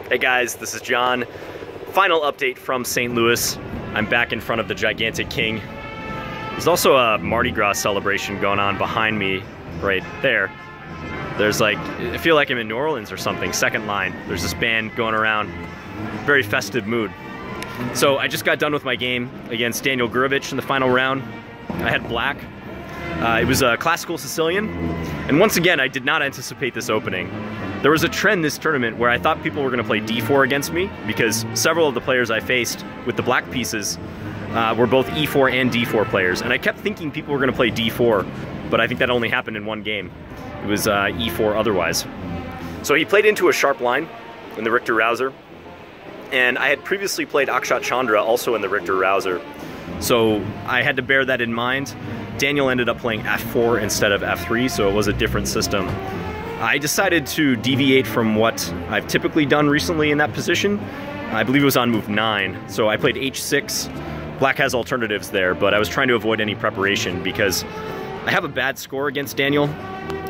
Hey guys, this is John. Final update from St. Louis. I'm back in front of the gigantic king. There's also a Mardi Gras celebration going on behind me right there. There's like, I feel like I'm in New Orleans or something, second line. There's this band going around, very festive mood. So I just got done with my game against Daniel Gurevich in the final round. I had black. It was a classical Sicilian. And once again, I did not anticipate this opening. There was a trend this tournament where I thought people were going to play d4 against me because several of the players I faced with the black pieces were both e4 and d4 players. And I kept thinking people were going to play d4, but I think that only happened in one game. It was e4 otherwise. So he played into a sharp line in the Richter-Rauser. And I had previously played Akshat Chandra also in the Richter-Rauser. So I had to bear that in mind. Daniel ended up playing f4 instead of f3, so it was a different system. I decided to deviate from what I've typically done recently in that position. I believe it was on move 9. So I played h6. Black has alternatives there, but I was trying to avoid any preparation because I have a bad score against Daniel.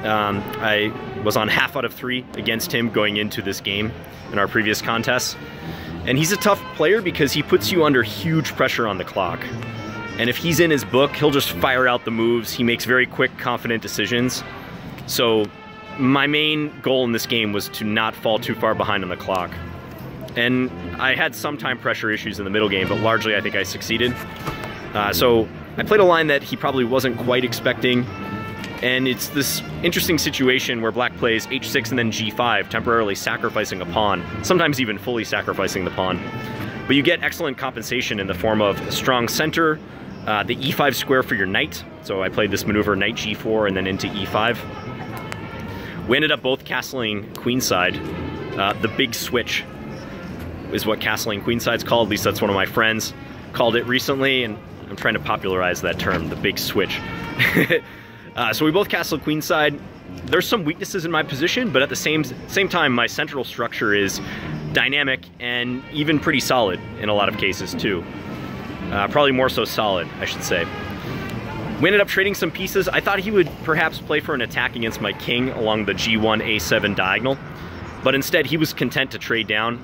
I was on half out of 3 against him going into this game in our previous contests. And he's a tough player because he puts you under huge pressure on the clock. And if he's in his book, he'll just fire out the moves. He makes very quick, confident decisions. So my main goal in this game was to not fall too far behind on the clock. And I had some time pressure issues in the middle game, but largely I think I succeeded. So I played a line that he probably wasn't quite expecting. And it's this interesting situation where black plays h6 and then g5, temporarily sacrificing a pawn, sometimes even fully sacrificing the pawn. But you get excellent compensation in the form of a strong center, the e5 square for your knight. So I played this maneuver knight g4 and then into e5. We ended up both castling queenside. The big switch is what castling queenside's called. At least that's one of my friends called it recently, and I'm trying to popularize that term, the big switch. So we both castled queenside. There's some weaknesses in my position, but at the same time, my central structure is dynamic and even pretty solid in a lot of cases too. Probably more so solid, I should say. We ended up trading some pieces. I thought he would perhaps play for an attack against my king along the g1, a7 diagonal, but instead he was content to trade down.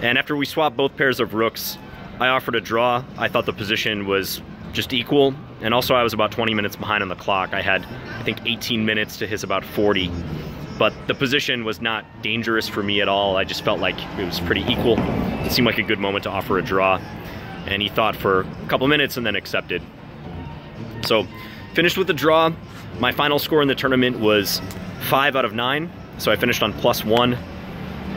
And after we swapped both pairs of rooks, I offered a draw. I thought the position was just equal, and also I was about 20 minutes behind on the clock. I had, I think, 18 minutes to his about 40, but the position was not dangerous for me at all. I just felt like it was pretty equal. It seemed like a good moment to offer a draw, and he thought for a couple minutes and then accepted. So, finished with a draw. My final score in the tournament was 5 out of 9, so I finished on +1.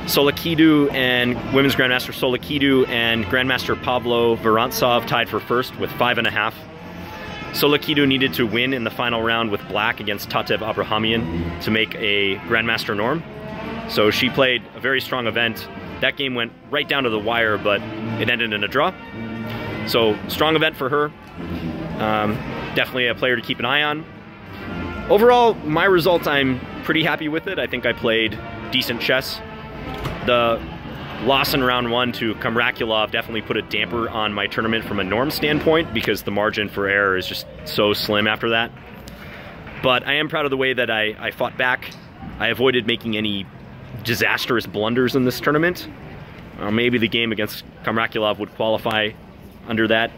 Solikidou and Women's Grandmaster Solikidou and Grandmaster Pavlo Vorontsov tied for first with 5.5. Solikidou needed to win in the final round with black against Tatev Abrahamian to make a Grandmaster norm. So she played a very strong event. That game went right down to the wire, but it ended in a draw. So strong event for her. Definitely a player to keep an eye on. Overall, my results, I'm pretty happy with it. I think I played decent chess. The loss in round 1 to Kamrakulov definitely put a damper on my tournament from a norm standpoint because the margin for error is just so slim after that. But I am proud of the way that I fought back. I avoided making any disastrous blunders in this tournament. Maybe the game against Kamrakulov would qualify under that.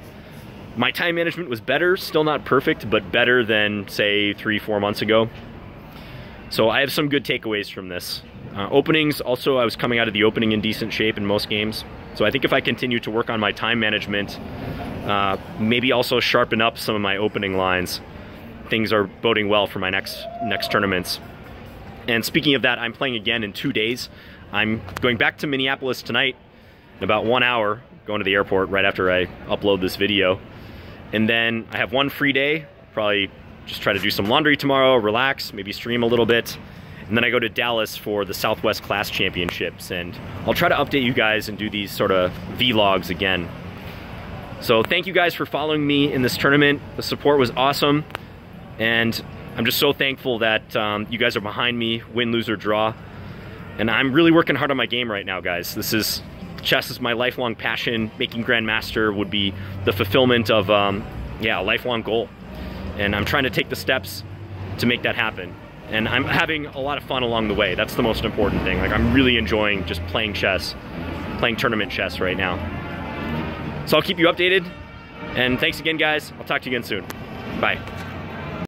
My time management was better, still not perfect, but better than, say, 3-4 months ago. So I have some good takeaways from this. Openings, also I was coming out of the opening in decent shape in most games. So I think if I continue to work on my time management, maybe also sharpen up some of my opening lines, things are boding well for my next tournaments. And speaking of that, I'm playing again in 2 days. I'm going back to Minneapolis tonight in about 1 hour, going to the airport right after I upload this video. And then I have 1 free day, probably just try to do some laundry tomorrow, relax, maybe stream a little bit. And then I go to Dallas for the Southwest Class Championships, and I'll try to update you guys and do these sort of vlogs again. So thank you guys for following me in this tournament. The support was awesome, and I'm just so thankful that you guys are behind me, win, lose, or draw. And I'm really working hard on my game right now, guys. Chess is my lifelong passion. Making Grandmaster would be the fulfillment of a lifelong goal. And I'm trying to take the steps to make that happen. and I'm having a lot of fun along the way. That's the most important thing. Like, I'm really enjoying just playing chess, playing tournament chess right now. So I'll keep you updated, and thanks again, guys. I'll talk to you again soon. Bye.